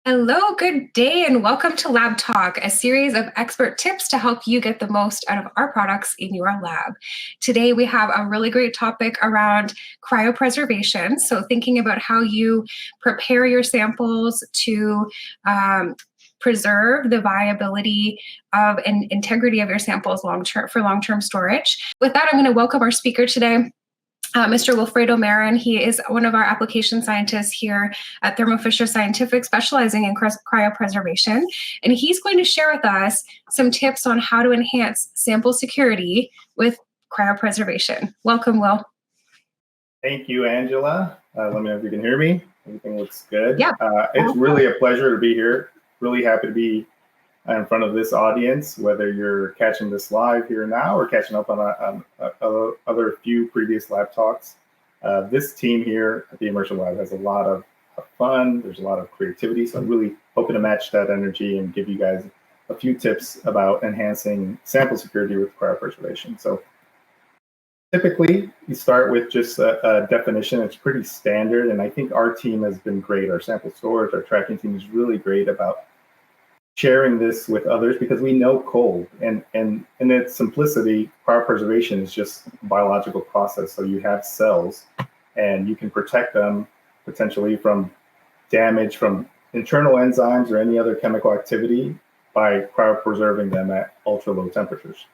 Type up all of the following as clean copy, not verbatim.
Hello, good day, and welcome to Lab Talk, a series of expert tips to help you get the most out of our products in your lab. Today, we have a really great topic around cryopreservation. So, thinking about how you prepare your samples to preserve the viability of and integrity of your samples for long-term storage. With that, I'm going to welcome our speaker today. Mr. Wilfredo Marin. He is one of our application scientists here at Thermo Fisher Scientific, specializing in cryopreservation. And he's going to share with us some tips on how to enhance sample security with cryopreservation. Welcome, Will. Thank you, Angela. Let me know if you can hear me. Everything looks good. Yeah. It's really a pleasure to be here. Really happy to be in front of this audience, whether you're catching this live here now or catching up on other few previous lab talks. This team here at the Immersion Lab has a lot of fun. There's a lot of creativity. So I'm really hoping to match that energy and give you guys a few tips about enhancing sample security with cryopreservation. So typically, you start with just a definition. It's pretty standard. And I think our team has been great. Our sample storage, our tracking team is really great about sharing this with others because we know cold and in its simplicity, cryopreservation is just a biological process. So you have cells and you can protect them potentially from damage from internal enzymes or any other chemical activity by cryopreserving them at ultra low temperatures.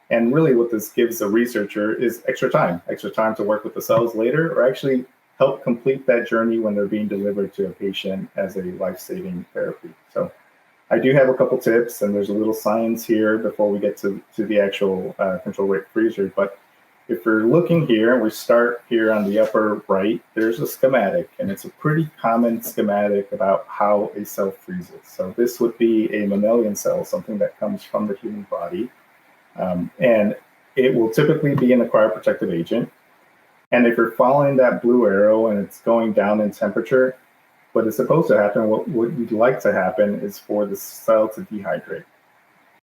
And really what this gives a researcher is extra time to work with the cells later or actually help complete that journey when they're being delivered to a patient as a life-saving therapy. So I do have a couple tips, and there's a little science here before we get to the actual control rate freezer. But if we're looking here, and we start here on the upper right, there's a schematic, and it's a pretty common schematic about how a cell freezes. So this would be a mammalian cell, something that comes from the human body. And it will typically be in a cryoprotective agent. And if you're following that blue arrow and it's going down in temperature, what is supposed to happen, what we'd like to happen is for the cell to dehydrate.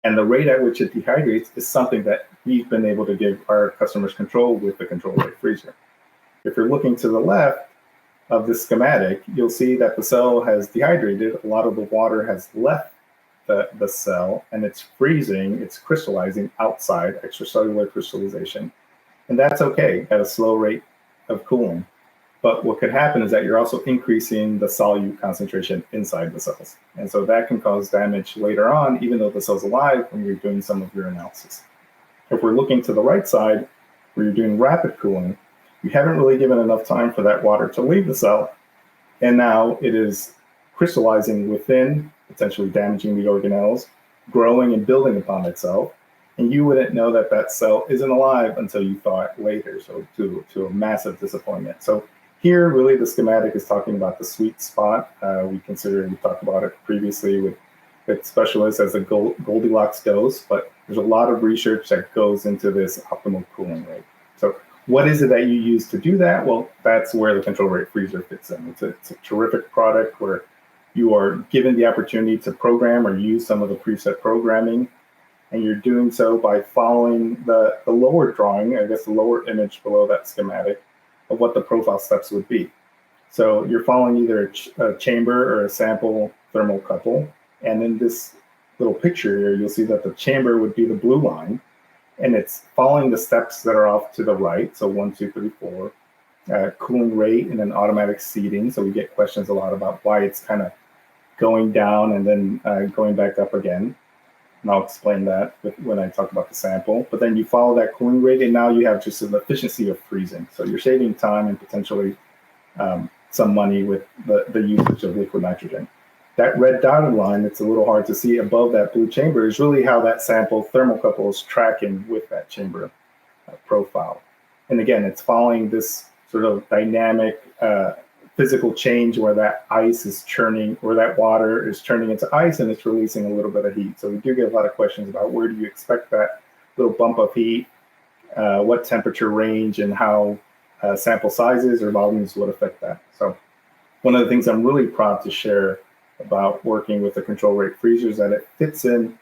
And the rate at which it dehydrates is something that we've been able to give our customers control with the control rate freezer. If you're looking to the left of this schematic, you'll see that the cell has dehydrated. A lot of the water has left the cell and it's freezing, it's crystallizing outside, extracellular crystallization. And that's okay at a slow rate of cooling. But what could happen is that you're also increasing the solute concentration inside the cells. And so that can cause damage later on, even though the cell's alive when you're doing some of your analysis. If we're looking to the right side, where you're doing rapid cooling, you haven't really given enough time for that water to leave the cell. And now it is crystallizing within, potentially damaging the organelles, growing and building upon itself. And you wouldn't know that that cell isn't alive until you thaw it later, so to a massive disappointment. So here, really, the schematic is talking about the sweet spot. We talked about it previously with specialists as a Goldilocks dose, but there's a lot of research that goes into this optimal cooling rate. So what is it that you use to do that? Well, that's where the control rate freezer fits in. It's a terrific product where you are given the opportunity to program or use some of the preset programming, and you're doing so by following the lower drawing, I guess the lower image below that schematic, of what the profile steps would be. So you're following either a chamber or a sample thermocouple. And in this little picture here, you'll see that the chamber would be the blue line. And it's following the steps that are off to the right. So 1, 2, 3, 4. Cooling rate and then automatic seeding. So we get questions a lot about why it's kind of going down and then going back up again. And I'll explain that when I talk about the sample. But then you follow that cooling rate, and now you have just an efficiency of freezing. So you're saving time and potentially some money with the usage of liquid nitrogen. That red dotted line, it's a little hard to see above that blue chamber, is really how that sample thermocouple is tracking with that chamber profile. And again, it's following this sort of dynamic physical change where that ice is churning, or that water is turning into ice and it's releasing a little bit of heat. So we do get a lot of questions about where do you expect that little bump of heat, what temperature range, and how sample sizes or volumes would affect that. So one of the things I'm really proud to share about working with the control rate freezer is that it fits in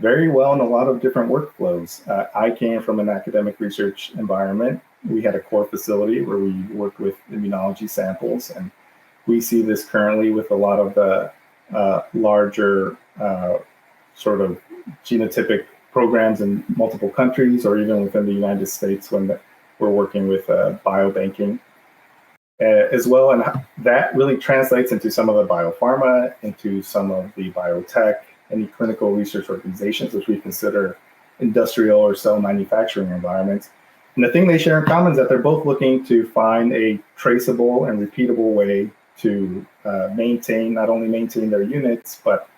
very well in a lot of different workflows. I came from an academic research environment. We had a core facility where we worked with immunology samples, and we see this currently with a lot of the larger sort of genotypic programs in multiple countries, or even within the United States when we're working with biobanking as well. And that really translates into some of the biopharma, into some of the biotech, any clinical research organizations, which we consider industrial or cell manufacturing environments. And the thing they share in common is that they're both looking to find a traceable and repeatable way to not only maintain their units, but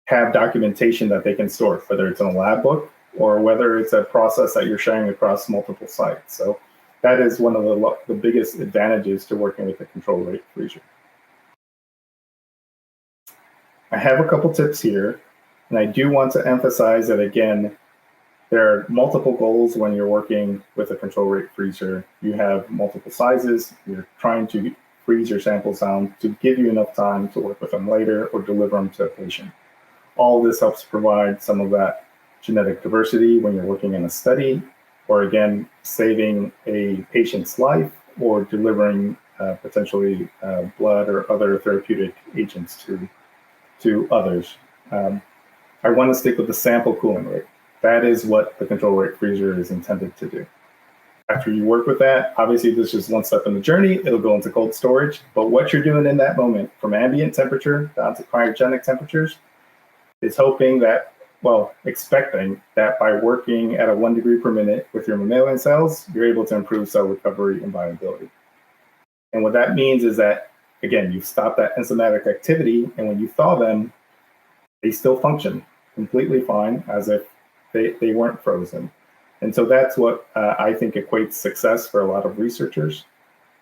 have documentation that they can store, whether it's in a lab book or whether it's a process that you're sharing across multiple sites. So that is one of the biggest advantages to working with a control rate freezer. I have a couple tips here, and I do want to emphasize that, again, there are multiple goals when you're working with a control rate freezer. You have multiple sizes. You're trying to freeze your samples down to give you enough time to work with them later or deliver them to a patient. All this helps provide some of that genetic diversity when you're working in a study, or again, saving a patient's life or delivering potentially blood or other therapeutic agents to others. I want to stick with the sample cooling rate. That is what the control rate freezer is intended to do. After you work with that, obviously this is just one step in the journey. It'll go into cold storage, but what you're doing in that moment, from ambient temperature down to cryogenic temperatures, is expecting that by working at a 1 degree per minute with your mammalian cells, you're able to improve cell recovery and viability. And what that means is that, again, you stop that enzymatic activity, and when you thaw them, they still function completely fine as if they weren't frozen. And so that's what I think equates success for a lot of researchers.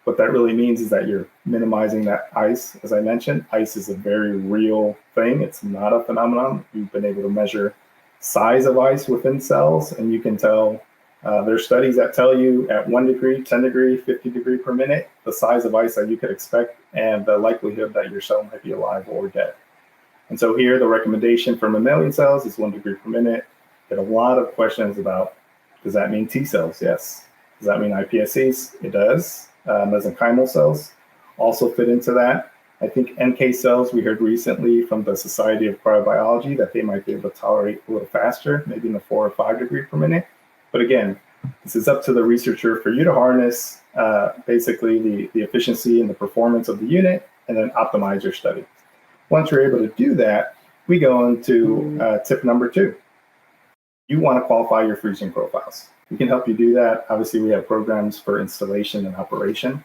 What that really means is that you're minimizing that ice. As I mentioned, ice is a very real thing. It's not a phenomenon. You've been able to measure size of ice within cells, and you can tell there's studies that tell you at 1 degree, 10 degree, 50 degree per minute, the size of ice that you could expect and the likelihood that your cell might be alive or dead. And so here, the recommendation for mammalian cells is 1 degree per minute. Get a lot of questions about, does that mean T cells? Yes. Does that mean iPSCs? It does. Mesenchymal cells also fit into that. I think NK cells, we heard recently from the Society of Cryobiology that they might be able to tolerate a little faster, maybe in the 4 or 5 degree per minute. But again, this is up to the researcher for you to harness basically the efficiency and the performance of the unit and then optimize your study. Once you're able to do that, we go into tip number 2. You want to qualify your freezing profiles. We can help you do that. Obviously, we have programs for installation and operation.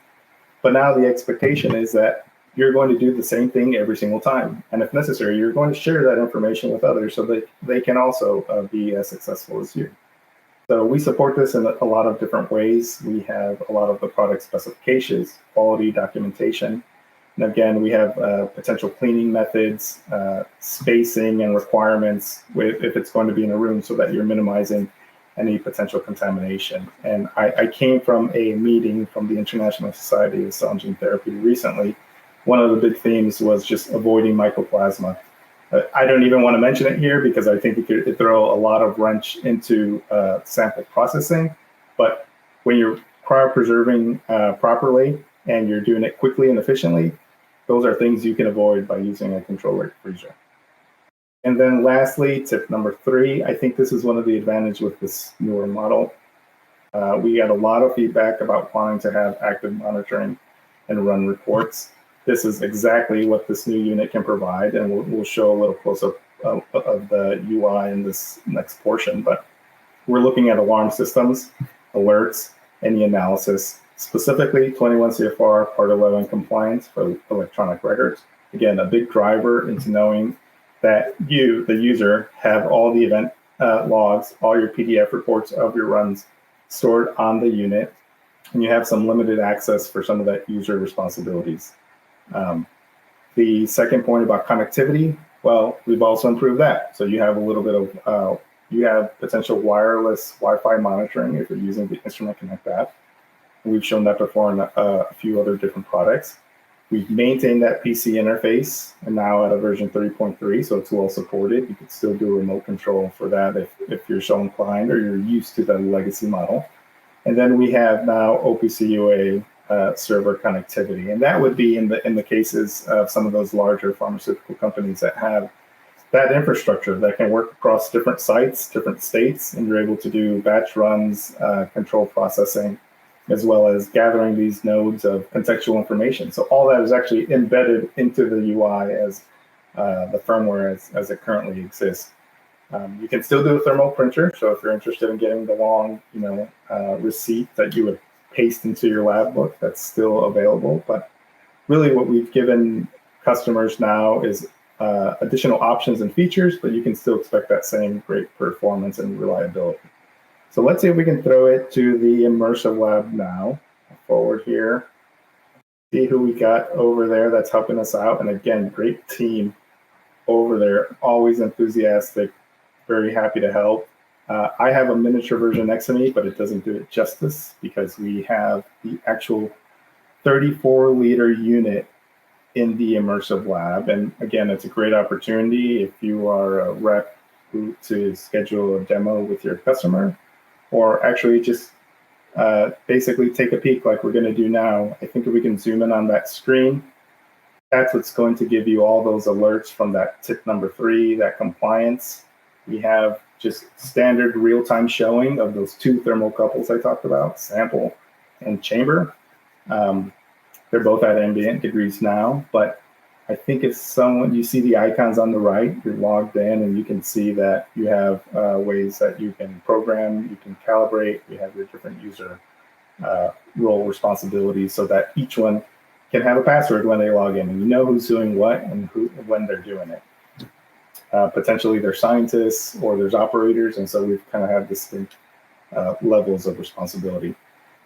But now the expectation is that you're going to do the same thing every single time. And if necessary, you're going to share that information with others so that they can also be as successful as you. So we support this in a lot of different ways. We have a lot of the product specifications, quality documentation. And again, we have potential cleaning methods, spacing and requirements if it's going to be in a room so that you're minimizing any potential contamination. And I came from a meeting from the International Society of Cell and Gene Therapy recently. One of the big themes was just avoiding mycoplasma. I don't even want to mention it here because I think it could throw a lot of wrench into sample processing. But when you're cryopreserving properly and you're doing it quickly and efficiently, those are things you can avoid by using a control rate freezer. And then lastly, tip number 3, I think this is one of the advantages with this newer model. We got a lot of feedback about wanting to have active monitoring and run reports. This is exactly what this new unit can provide, and we'll show a little close-up of the UI in this next portion. But we're looking at alarm systems, alerts, any analysis, specifically 21 CFR Part 11 compliance for electronic records. Again, a big driver into knowing that you, the user, have all the event logs, all your PDF reports of your runs stored on the unit, and you have some limited access for some of that user responsibilities. The second point about connectivity, well, we've also improved that. So you have a little bit of, you have potential wireless Wi-Fi monitoring if you're using the Instrument Connect app. And we've shown that before in a few other different products. We've maintained that PC interface and now at a version 3.3, so it's well supported. You can still do remote control for that if you're so inclined or you're used to the legacy model. And then we have now OPC UA server connectivity. And that would be in the cases of some of those larger pharmaceutical companies that have that infrastructure that can work across different sites, different states, and you're able to do batch runs, control processing, as well as gathering these nodes of contextual information. So all that is actually embedded into the UI as the firmware as it currently exists. You can still do a thermal printer. So if you're interested in getting the long, receipt that you would paste into your lab book, that's still available. But really what we've given customers now is additional options and features, but you can still expect that same great performance and reliability. So let's see if we can throw it to the immersive lab now. Forward here. See who we got over there that's helping us out. And again, great team over there, always enthusiastic, very happy to help. I have a miniature version next to me, but it doesn't do it justice because we have the actual 34-liter unit in the immersive lab. And again, it's a great opportunity if you are a rep to schedule a demo with your customer, or actually just basically take a peek like we're going to do now. I think if we can zoom in on that screen, that's what's going to give you all those alerts from that tip number 3, that compliance. We have just standard real-time showing of those 2 thermocouples I talked about, sample and chamber. They're both at ambient degrees now, but I think if you see the icons on the right, you're logged in and you can see that you have ways that you can program, you can calibrate, you have your different user role responsibilities so that each one can have a password when they log in and you know who's doing what and when they're doing it. Potentially they're scientists or there's operators, and so we've kind of had distinct levels of responsibility.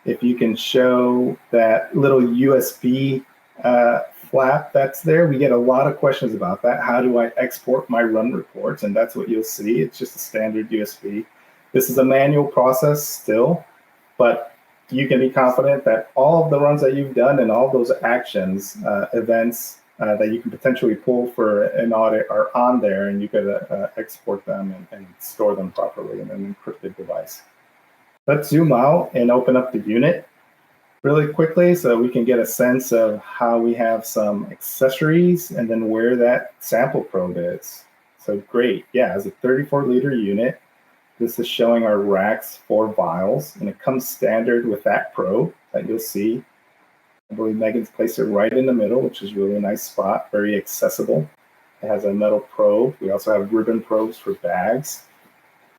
If you can show that little USB flap that's there, we get a lot of questions about that. How do I export my run reports? And that's what you'll see. It's just a standard USB. This is a manual process still, but you can be confident that all of the runs that you've done and all those actions, events that you can potentially pull for an audit are on there, and you could export them and store them properly in an encrypted device. Let's zoom out and open up the unit really quickly so we can get a sense of how we have some accessories and then where that sample probe is. So great, yeah, as a 34-liter unit, this is showing our racks for vials, and it comes standard with that probe that you'll see. I believe Megan's placed it right in the middle, which is really a nice spot, very accessible. It has a metal probe. We also have ribbon probes for bags.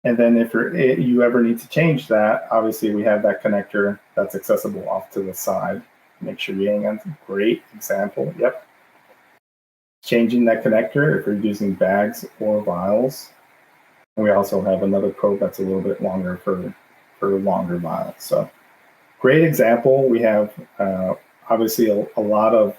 And then if you ever need to change that, obviously we have that connector that's accessible off to the side. Make sure you hang on. Great example. Yep. Changing that connector if you're using bags or vials. And we also have another probe that's a little bit longer for longer vials. So great example. We have obviously a lot of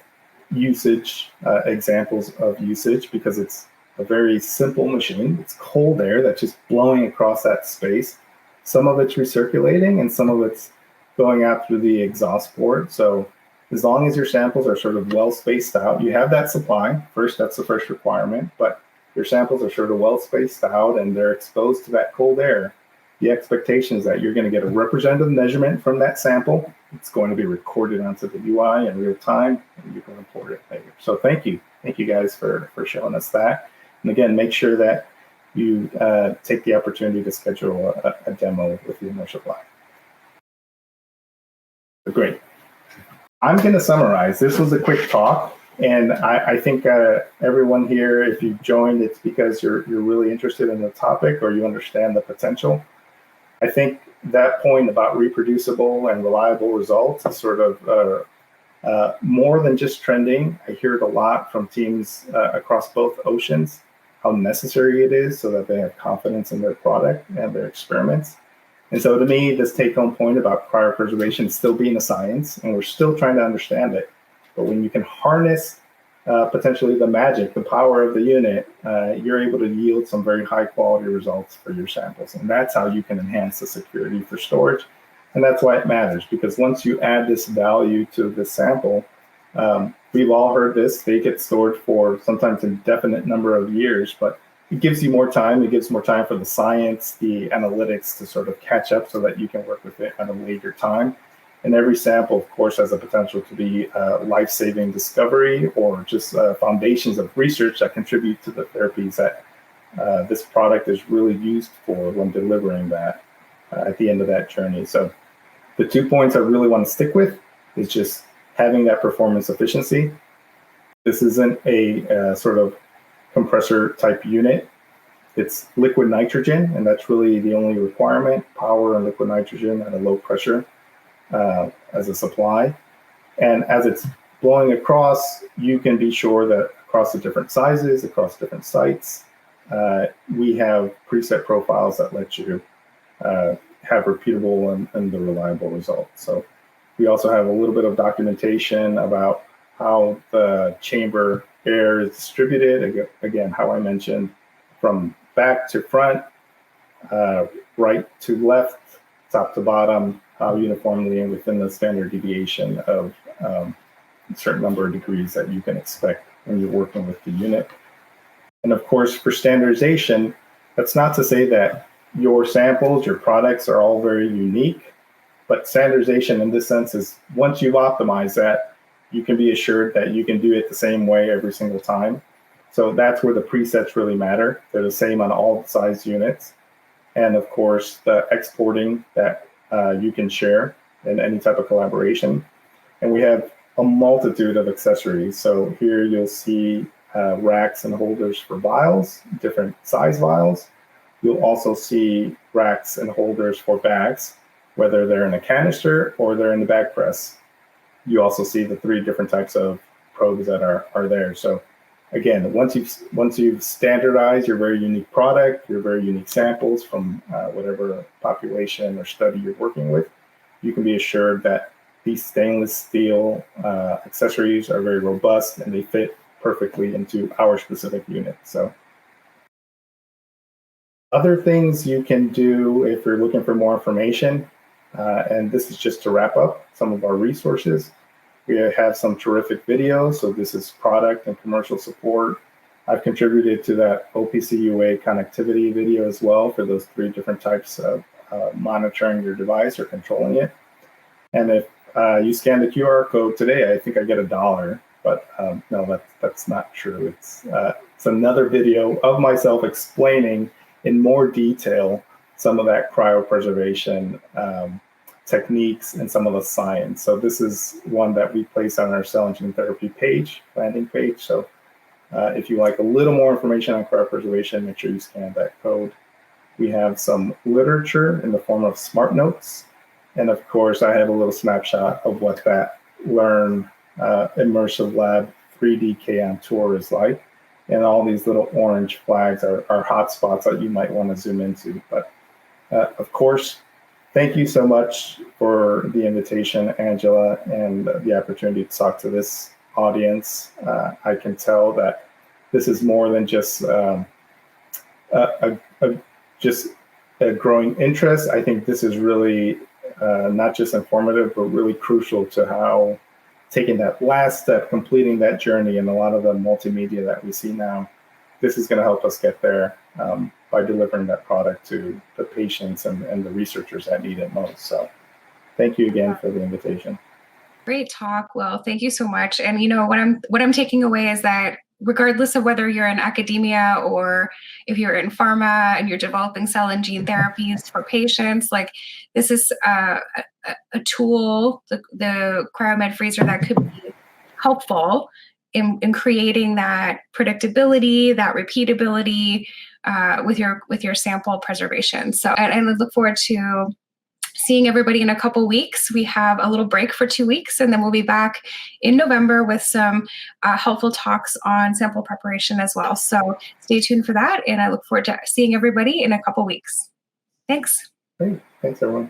usage examples of usage because it's a very simple machine. It's cold air that's just blowing across that space. Some of it's recirculating and some of it's going out through the exhaust port. So as long as your samples are sort of well spaced out, you have that supply. First, that's the first requirement, but your samples are sort of well spaced out and they're exposed to that cold air. The expectation is that you're going to get a representative measurement from that sample. It's going to be recorded onto the UI in real time, and you can report it later. So thank you guys for showing us that. And again, make sure that you take the opportunity to schedule a demo with the immersive lab. Great. I'm going to summarize. This was a quick talk, and I think everyone here, if you joined, it's because you're really interested in the topic or you understand the potential. I think that point about reproducible and reliable results is sort of more than just trending. I hear it a lot from teams across both oceans, how necessary it is so that they have confidence in their product and their experiments. And so to me, this take-home point about cryopreservation still being a science, and we're still trying to understand it. But when you can harness potentially the magic, the power of the unit, you're able to yield some very high-quality results for your samples. And that's how you can enhance the security for storage. And that's why it matters, because once you add this value to the sample, we've all heard this, they get stored for sometimes an indefinite number of years, but it gives you more time. It gives more time for the science, the analytics to sort of catch up so that you can work with it at a later time. And every sample, of course, has the potential to be a life-saving discovery or just foundations of research that contribute to the therapies that this product is really used for when delivering that at the end of that journey. So the 2 points I really want to stick with is just having that performance efficiency. This isn't a sort of compressor type unit. It's liquid nitrogen, and that's really the only requirement, power and liquid nitrogen at a low pressure as a supply. And as it's blowing across, you can be sure that across the different sizes, across different sites, we have preset profiles that let you have repeatable and the reliable results. So we also have a little bit of documentation about how the chamber air is distributed. Again, how I mentioned, from back to front, right to left, top to bottom, how uniformly and within the standard deviation of a certain number of degrees that you can expect when you're working with the unit. And of course, for standardization, that's not to say that your samples, your products are all very unique, but standardization in this sense is once you've optimized that, you can be assured that you can do it the same way every single time. So that's where the presets really matter. They're the same on all size units. And of course, the exporting that you can share in any type of collaboration. And we have a multitude of accessories. So here you'll see racks and holders for vials, different size vials. You'll also see racks and holders for bags, whether they're in a canister or they're in the bag press. You also see the 3 different types of probes that are there. So again, once you've standardized your very unique product, your very unique samples from whatever population or study you're working with, you can be assured that these stainless steel accessories are very robust and they fit perfectly into our specific unit. So other things you can do if you're looking for more information, and this is just to wrap up some of our resources. We have some terrific videos. So this is product and commercial support. I've contributed to that OPC-UA connectivity video as well for those 3 different types of monitoring your device or controlling it. And if you scan the QR code today, I think I get $1, but no, that's not true. It's another video of myself explaining in more detail some of that cryopreservation techniques and some of the science. So this is one that we place on our cell and gene therapy page, landing page. So if you like a little more information on cryopreservation, make sure you scan that code. We have some literature in the form of smart notes. And of course, I have a little snapshot of what that Learn Immersive Lab 3D K-On tour is like. And all these little orange flags are hotspots that you might want to zoom into. But of course, thank you so much for the invitation, Angela, and the opportunity to talk to this audience. I can tell that this is more than just a growing interest. I think this is really not just informative, but really crucial to how taking that last step, completing that journey, and a lot of the multimedia that we see now, this is going to help us get there by delivering that product to the patients and the researchers that need it most. So thank you again for the invitation. Great talk. Well, thank you so much. And what I'm taking away is that regardless of whether you're in academia or if you're in pharma and you're developing cell and gene therapies for patients, like this is a tool, the cryomed freezer, that could be helpful in creating that predictability, that repeatability with your sample preservation. So, and I look forward to seeing everybody in a couple weeks. We have a little break for 2 weeks, and then we'll be back in November with some helpful talks on sample preparation as well. So stay tuned for that, and I look forward to seeing everybody in a couple weeks. Thanks. Great. Thanks, everyone.